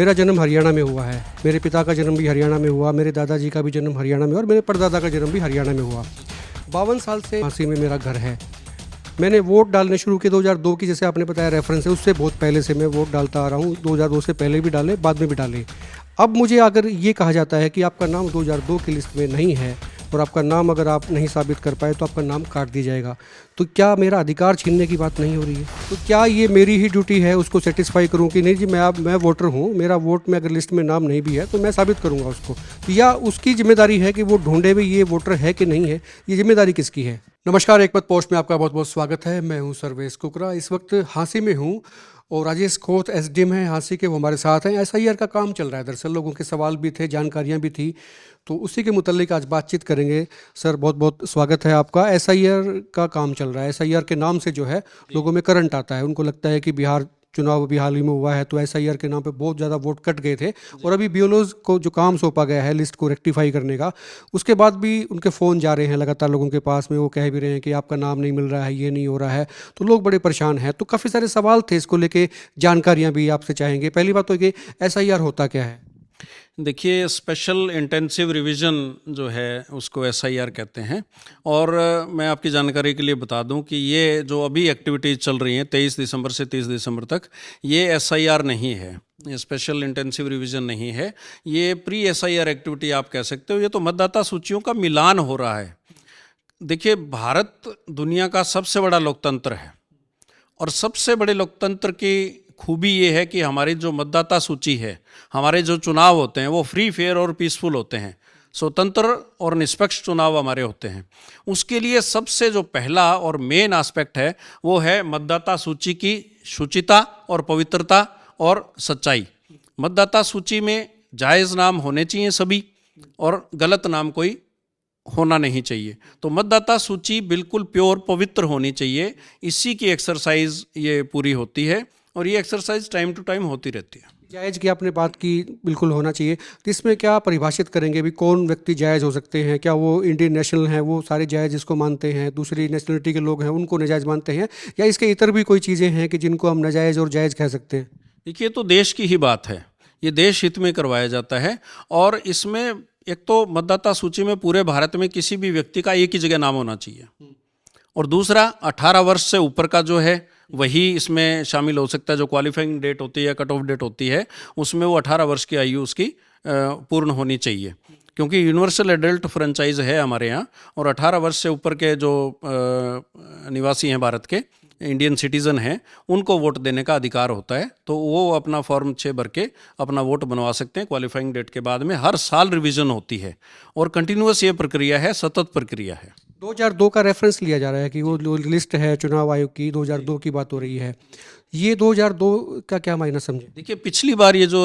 मेरा जन्म हरियाणा में हुआ है। मेरे पिता का जन्म भी हरियाणा में हुआ, मेरे दादाजी का भी जन्म हरियाणा में और मेरे परदादा का जन्म भी हरियाणा में हुआ। 52 साल से झांसी में मेरा घर है। मैंने वोट डालने शुरू किए 2002 की, जैसे आपने बताया रेफरेंस है, उससे बहुत पहले से मैं वोट डालता आ रहा हूँ। 2002 से पहले भी डाले, बाद में भी डाले। अब मुझे अगर ये कहा जाता है कि आपका नाम 2002 की लिस्ट में नहीं है और आपका नाम अगर आप नहीं साबित कर पाए तो आपका नाम काट दिया जाएगा, तो क्या मेरा अधिकार छीनने की बात नहीं हो रही है? तो क्या ये मेरी ही ड्यूटी है उसको सेटिस्फाई करूं कि नहीं जी मैं वोटर हूं, मेरा वोट में अगर लिस्ट में नाम नहीं भी है तो मैं साबित करूंगा उसको, या उसकी जिम्मेदारी है कि वो ढूंढे भी ये वोटर है कि नहीं है? ये जिम्मेदारी किसकी है? नमस्कार, एक पद पोस्ट में आपका बहुत बहुत स्वागत है। मैं हूं सर्वेश कुकरा। इस वक्त हांसी में हूं और राजेश खोत एसडीएम हैं हांसी के, वो हमारे साथ हैं। एसआईआर का काम चल रहा है, दरअसल लोगों के सवाल भी थे, जानकारियां भी थी, तो उसी के मुतल्लिक आज बातचीत करेंगे। सर बहुत बहुत स्वागत है आपका। एसआईआर का काम चल रहा है। एसआईआर के नाम से जो है लोगों में करंट आता है, उनको लगता है कि बिहार चुनाव अभी हाल ही में हुआ है तो एसआईआर के नाम पे बहुत ज़्यादा वोट कट गए थे, और अभी बीएलओज को जो काम सौंपा गया है लिस्ट को रेक्टिफाई करने का, उसके बाद भी उनके फ़ोन जा रहे हैं लगातार लोगों के पास में। वो कह भी रहे हैं कि आपका नाम नहीं मिल रहा है, ये नहीं हो रहा है, तो लोग बड़े परेशान हैं। तो काफ़ी सारे सवाल थे, इसको लेके जानकारियाँ भी आपसे चाहेंगे। पहली बात तो ये एसआईआर होता क्या है? देखिए, स्पेशल इंटेंसिव रिवीजन जो है उसको एसआईआर कहते हैं। और मैं आपकी जानकारी के लिए बता दूं कि ये जो अभी एक्टिविटीज़ चल रही हैं 23 दिसंबर से 30 दिसंबर तक, ये एसआईआर नहीं है, ये स्पेशल इंटेंसिव रिवीजन नहीं है, ये प्री एसआईआर एक्टिविटी आप कह सकते हो। ये तो मतदाता सूचियों का मिलान हो रहा है। देखिए, भारत दुनिया का सबसे बड़ा लोकतंत्र है और सबसे बड़े लोकतंत्र की खूबी ये है कि हमारी जो मतदाता सूची है, हमारे जो चुनाव होते हैं वो फ्री, फेयर और पीसफुल होते हैं। स्वतंत्र और निष्पक्ष चुनाव हमारे होते हैं। उसके लिए सबसे जो पहला और मेन एस्पेक्ट है वो है मतदाता सूची की शुचिता और पवित्रता और सच्चाई। मतदाता सूची में जायज़ नाम होने चाहिए सभी, और गलत नाम कोई होना नहीं चाहिए। तो मतदाता सूची बिल्कुल प्योर पवित्र होनी चाहिए। इसी की एक्सरसाइज ये पूरी होती है और ये एक्सरसाइज टाइम टू टाइम होती रहती है। जायज़ की आपने बात की, बिल्कुल होना चाहिए। तो इसमें क्या परिभाषित करेंगे भी, कौन व्यक्ति जायज़ हो सकते हैं? क्या वो इंडियन नेशनल हैं, वो सारे जायज़ इसको मानते हैं, दूसरी नेशनलिटी के लोग हैं उनको नाजायज़ मानते हैं, या इसके इतर भी कोई चीज़ें हैं कि जिनको हम नाजायज़ और जायज़ कह सकते हैं? देखिए, तो देश की ही बात है, ये देश हित में करवाया जाता है। और इसमें एक तो मतदाता सूची में पूरे भारत में किसी भी व्यक्ति का एक ही जगह नाम होना चाहिए, और दूसरा 18 वर्ष से ऊपर का जो है वही इसमें शामिल हो सकता है। जो क्वालिफाइंग डेट होती है या कट ऑफ डेट होती है, उसमें वो 18 वर्ष की आयु उसकी पूर्ण होनी चाहिए, क्योंकि यूनिवर्सल एडल्ट फ्रेंचाइज है हमारे यहाँ। और 18 वर्ष से ऊपर के जो निवासी हैं भारत के, इंडियन सिटीज़न हैं, उनको वोट देने का अधिकार होता है। तो वो अपना फॉर्म 6 भर के अपना वोट बनवा सकते हैं क्वालिफाइंग डेट के बाद में। हर साल रिवीजन होती है और कंटिन्यूअस ये प्रक्रिया है, सतत प्रक्रिया है। 2002 का रेफरेंस लिया जा रहा है कि वो लिस्ट है चुनाव आयोग की, 2002 की बात हो रही है। ये 2002 का क्या मायना समझे? देखिए, पिछली बार ये जो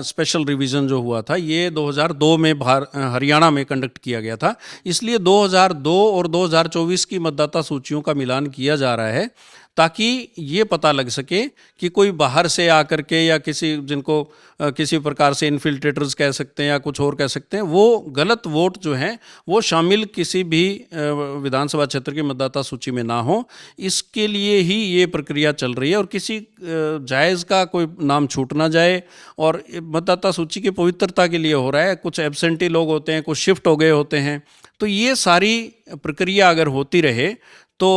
स्पेशल रिवीजन जो हुआ था ये 2002 में हरियाणा में कंडक्ट किया गया था। इसलिए 2002 और 2024 की मतदाता सूचियों का मिलान किया जा रहा है, ताकि ये पता लग सके कि कोई बाहर से आकर के या किसी जिनको किसी प्रकार से इन्फिल्ट्रेटर्स कह सकते हैं या कुछ और कह सकते हैं, वो गलत वोट जो हैं वो शामिल किसी भी विधानसभा क्षेत्र की मतदाता सूची में ना हो। इसके लिए ही ये प्रक्रिया चल रही है, और किसी जायज़ का कोई नाम छूट ना जाए। और मतदाता सूची की पवित्रता के लिए हो रहा है। कुछ एब्सेंटी लोग होते हैं, कुछ शिफ्ट हो गए होते हैं, तो ये सारी प्रक्रिया अगर होती रहे तो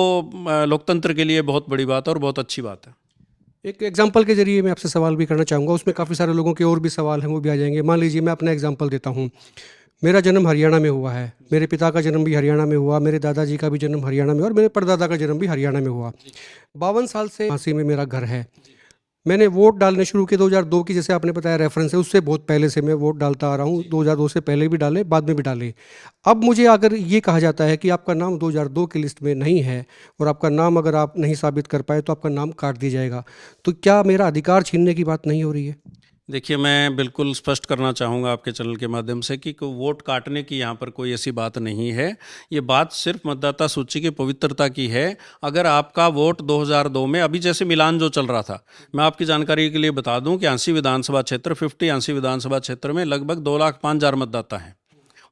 लोकतंत्र के लिए बहुत बड़ी बात है और बहुत अच्छी बात है। एक एग्जाम्पल के जरिए मैं आपसे सवाल भी करना चाहूँगा, उसमें काफ़ी सारे लोगों के और भी सवाल हैं, वो भी आ जाएंगे। मान लीजिए मैं अपना एग्जाम्पल देता हूँ। मेरा जन्म हरियाणा में हुआ है, मेरे पिता का जन्म भी हरियाणा में हुआ, मेरे दादाजी का भी जन्म हरियाणा में और मेरे परदादा का जन्म भी हरियाणा में हुआ। 52 साल से झांसी में मेरा घर है। मैंने वोट डालने शुरू किए 2002 की, जैसे आपने बताया रेफरेंस है, उससे बहुत पहले से मैं वोट डालता आ रहा हूँ। 2002 से पहले भी डाले, बाद में भी डाले। अब मुझे अगर ये कहा जाता है कि आपका नाम 2002 की लिस्ट में नहीं है और आपका नाम अगर आप नहीं साबित कर पाए तो आपका नाम काट दिया जाएगा, तो क्या मेरा अधिकार छीनने की बात नहीं हो रही है? देखिए, मैं बिल्कुल स्पष्ट करना चाहूँगा आपके चैनल के माध्यम से कि वोट काटने की यहाँ पर कोई ऐसी बात नहीं है। ये बात सिर्फ मतदाता सूची की पवित्रता की है। अगर आपका वोट 2002 में, अभी जैसे मिलान जो चल रहा था, मैं आपकी जानकारी के लिए बता दूं कि हांसी विधानसभा क्षेत्र 50 हांसी विधानसभा क्षेत्र में लगभग 2,05,000 मतदाता हैं।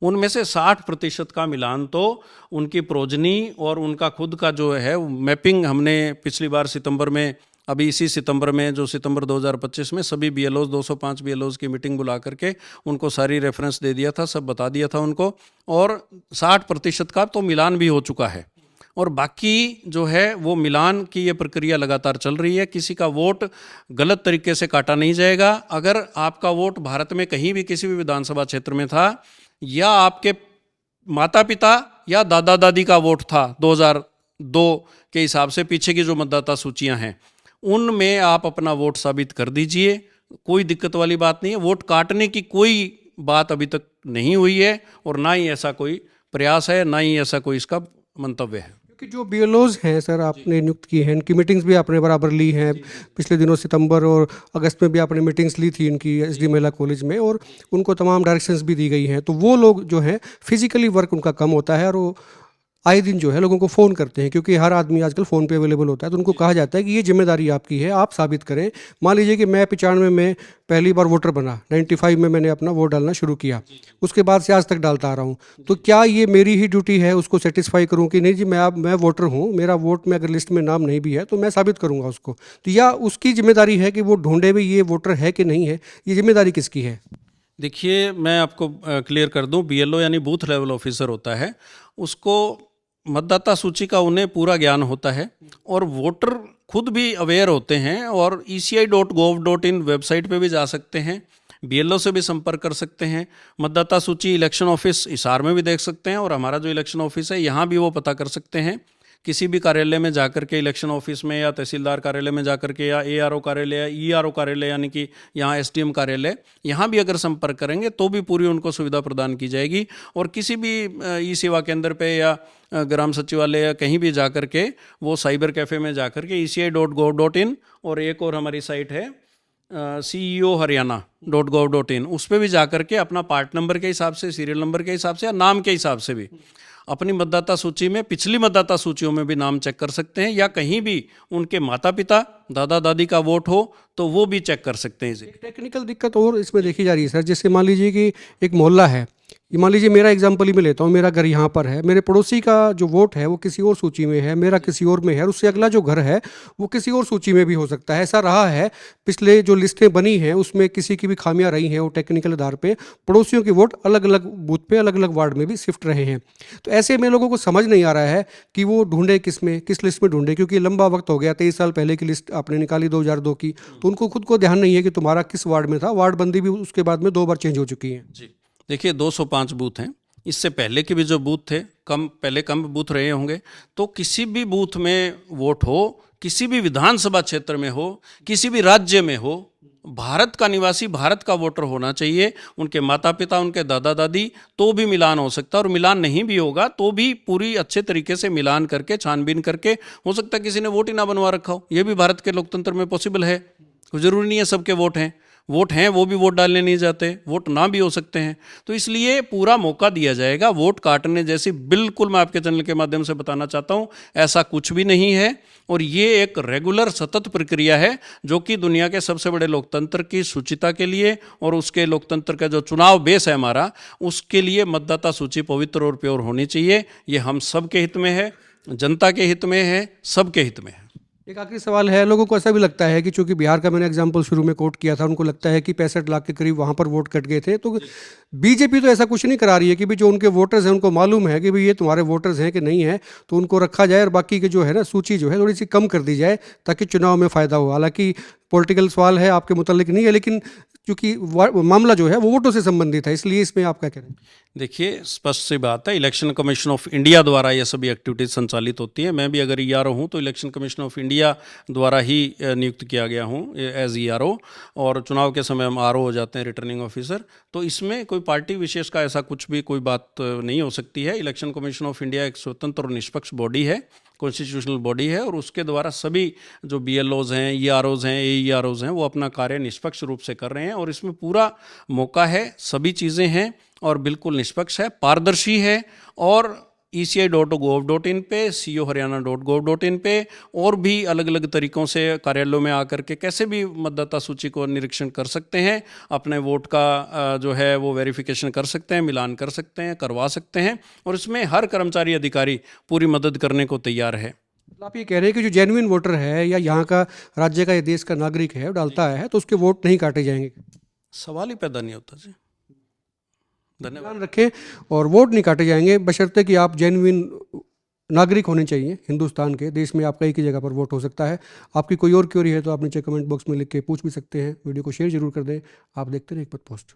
उनमें से 60% का मिलान तो उनकी प्रोजनी और उनका खुद का जो है मैपिंग हमने पिछली बार सितंबर में अभी इसी सितंबर में, जो सितंबर 2025 में सभी बीएलओज 205 बीएलओज की मीटिंग बुला करके उनको सारी रेफरेंस दे दिया था, सब बता दिया था उनको, और 60% का तो मिलान भी हो चुका है। और बाकी जो है वो मिलान की ये प्रक्रिया लगातार चल रही है। किसी का वोट गलत तरीके से काटा नहीं जाएगा। अगर आपका वोट भारत में कहीं भी किसी भी विधानसभा क्षेत्र में था, या आपके माता पिता या दादा दादी का वोट था 2002 के हिसाब से, पीछे की जो मतदाता सूचियां हैं उनमें आप अपना वोट साबित कर दीजिए, कोई दिक्कत वाली बात नहीं है। वोट काटने की कोई बात अभी तक नहीं हुई है, और ना ही ऐसा कोई प्रयास है, ना ही ऐसा कोई इसका मंतव्य है। कि जो बीएलओज हैं सर, आपने नियुक्त की हैं, इनकी मीटिंग्स भी आपने बराबर ली हैं। पिछले दिनों सितंबर और अगस्त में भी आपने मीटिंग्स ली थी इनकी एसडी महिला कॉलेज में, और उनको तमाम डायरेक्शंस भी दी गई हैं। तो वो लोग जो हैं फिजिकली वर्क उनका कम होता है, और वो आए दिन जो है लोगों को फ़ोन करते हैं, क्योंकि हर आदमी आजकल फ़ोन पे अवेलेबल होता है। तो उनको कहा जाता है कि ये जिम्मेदारी आपकी है, आप साबित करें। मान लीजिए कि मैं 95 में पहली बार वोटर बना, 95 में मैंने अपना वोट डालना शुरू किया, उसके बाद से आज तक डालता आ रहा हूँ। तो क्या ये मेरी ही ड्यूटी है उसको सेटिस्फाई करूँ कि नहीं जी मैं वोटर हूँ, मेरा वोट में अगर लिस्ट में नाम नहीं भी है तो मैं साबित करूँगा उसको। तो या उसकी जिम्मेदारी है कि वो ढूंढे भी ये वोटर है कि नहीं है, ये जिम्मेदारी किसकी है? देखिए, मैं आपको क्लियर कर दूं, बीएलओ यानी बूथ लेवल ऑफिसर होता है, उसको मतदाता सूची का उन्हें पूरा ज्ञान होता है, और वोटर खुद भी अवेयर होते हैं, और eci.gov.in वेबसाइट पे भी जा सकते हैं, बीएलओ से भी संपर्क कर सकते हैं, मतदाता सूची इलेक्शन ऑफिस हिसार में भी देख सकते हैं, और हमारा जो इलेक्शन ऑफिस है यहाँ भी वो पता कर सकते हैं। किसी भी कार्यालय में जाकर के, इलेक्शन ऑफिस में या तहसीलदार कार्यालय में जाकर के, या एआरओ कार्यालय या ईआरओ कार्यालय यानी कि यहाँ एसडीएम कार्यालय, यहाँ भी अगर संपर्क करेंगे तो भी पूरी उनको सुविधा प्रदान की जाएगी। और किसी भी ई सेवा केंद्र पे या ग्राम सचिवालय या कहीं भी जाकर के, वो साइबर कैफ़े में जाकर के eci.gov.in, और एक और हमारी साइट है ceoharyana.gov.in, उस पर भी जाकर के अपना पार्ट नंबर के हिसाब से, सीरियल नंबर के हिसाब से, या नाम के हिसाब से भी अपनी मतदाता सूची में, पिछली मतदाता सूचियों में भी नाम चेक कर सकते हैं, या कहीं भी उनके माता पिता दादा दादी का वोट हो तो वो भी चेक कर सकते हैं। एक टेक्निकल दिक्कत और इसमें देखी जा रही है सर। जैसे मान लीजिए कि एक मोहल्ला है, ये मान लीजिए मेरा एग्जांपल ही मैं लेता हूँ, मेरा घर यहाँ पर है, मेरे पड़ोसी का जो वोट है वो किसी और सूची में है, मेरा किसी और में है, और उससे अगला जो घर है वो किसी और सूची में भी हो सकता है। ऐसा रहा है, पिछले जो लिस्टें बनी हैं उसमें किसी की भी खामियां रही हैं, वो टेक्निकल आधार पे पड़ोसियों के वोट अलग अलग बूथ पे, अलग अलग वार्ड में भी शिफ्ट रहे हैं। तो ऐसे में लोगों को समझ नहीं आ रहा है कि वो ढूंढे किस में, किस लिस्ट में ढूंढे, क्योंकि लंबा वक्त हो गया, 23 साल पहले की लिस्ट आपने निकाली 2002 की, तो उनको खुद को ध्यान नहीं है कि तुम्हारा किस वार्ड में था। वार्ड बंदी भी उसके बाद में 2 बार चेंज हो चुकी है। जी, देखिए 205 बूथ हैं, इससे पहले के भी जो बूथ थे, पहले कम बूथ रहे होंगे, तो किसी भी बूथ में वोट हो, किसी भी विधानसभा क्षेत्र में हो, किसी भी राज्य में हो, भारत का निवासी, भारत का वोटर होना चाहिए। उनके माता पिता, उनके दादा दादी, तो भी मिलान हो सकता है, और मिलान नहीं भी होगा तो भी पूरी अच्छे तरीके से मिलान करके, छानबीन करके, हो सकता है किसी ने वोट ही ना बनवा रखा हो, ये भी भारत के लोकतंत्र में पॉसिबल है। जरूरी नहीं है सबके वोट हैं, वोट हैं वो भी वोट डालने नहीं जाते, वोट ना भी हो सकते हैं। तो इसलिए पूरा मौका दिया जाएगा। वोट काटने जैसी बिल्कुल, मैं आपके चैनल के माध्यम से बताना चाहता हूं, ऐसा कुछ भी नहीं है। और ये एक रेगुलर सतत प्रक्रिया है जो कि दुनिया के सबसे बड़े लोकतंत्र की शुचिता के लिए, और उसके लोकतंत्र का जो चुनाव बेस है हमारा, उसके लिए मतदाता सूची पवित्र और प्योर होनी चाहिए। ये हम सब के हित में है, जनता के हित में है, सबके हित में है। एक आखिरी सवाल है, लोगों को ऐसा भी लगता है कि चूंकि बिहार का मैंने एग्जांपल शुरू में कोट किया था, उनको लगता है कि 65 लाख के करीब वहां पर वोट कट गए थे, तो बीजेपी तो ऐसा कुछ नहीं करा रही है कि भी जो उनके वोटर्स हैं उनको मालूम है कि भाई ये तुम्हारे वोटर्स हैं कि नहीं है, तो उनको रखा जाए, और बाकी के जो है ना सूची जो है थोड़ी सी कम कर दी जाए ताकि चुनाव में फ़ायदा हो। हालांकि पॉलिटिकल सवाल है, आपके मुतालिक नहीं है, लेकिन क्योंकि मामला जो है वो वोटों से संबंधित है, इसलिए इसमें आप क्या कह रहे हैं? देखिए, स्पष्ट सी बात है, इलेक्शन कमीशन ऑफ इंडिया द्वारा ये सभी एक्टिविटीज संचालित होती हैं। मैं भी अगर ईआरओ हूँ तो इलेक्शन कमीशन ऑफ इंडिया द्वारा ही नियुक्त किया गया हूँ एज ईआरओ, और चुनाव के समय हम आरओ हो जाते हैं, रिटर्निंग ऑफिसर। तो इसमें कोई पार्टी विशेष का ऐसा कुछ भी कोई बात नहीं हो सकती है। इलेक्शन कमीशन ऑफ इंडिया एक स्वतंत्र और निष्पक्ष बॉडी है, कॉन्स्टिट्यूशनल बॉडी है, और उसके द्वारा सभी जो बीएलओज हैं, ईआरओज हैं, एईआरओज हैं, वो अपना कार्य निष्पक्ष रूप से कर रहे हैं। और इसमें पूरा मौका है, सभी चीज़ें हैं, और बिल्कुल निष्पक्ष है, पारदर्शी है। और eci.gov.in पे, ceoharyana.gov.in पे, और भी अलग अलग तरीक़ों से कार्यालयों में आकर के कैसे भी मतदाता सूची को निरीक्षण कर सकते हैं, अपने वोट का जो है वो वेरिफिकेशन कर सकते हैं, मिलान कर सकते हैं, करवा सकते हैं, और इसमें हर कर्मचारी अधिकारी पूरी मदद करने को तैयार है। आप ये कह रहे हैं कि जो जेन्युइन वोटर है या यहाँ का राज्य का या देश का नागरिक है वो डालता है तो उसके वोट नहीं काटे जाएंगे? सवाल ही पैदा नहीं होता जी। धन्यवाद। ध्यान रखें, और वोट नहीं काटे जाएंगे बशर्ते कि आप जेन्युइन नागरिक होने चाहिए हिंदुस्तान के। देश में आपका एक ही जगह पर वोट हो सकता है। आपकी कोई और क्वेरी है तो आप नीचे कमेंट बॉक्स में लिख के पूछ भी सकते हैं। वीडियो को शेयर जरूर कर दें। आप देखते रहिए एक बार पोस्ट।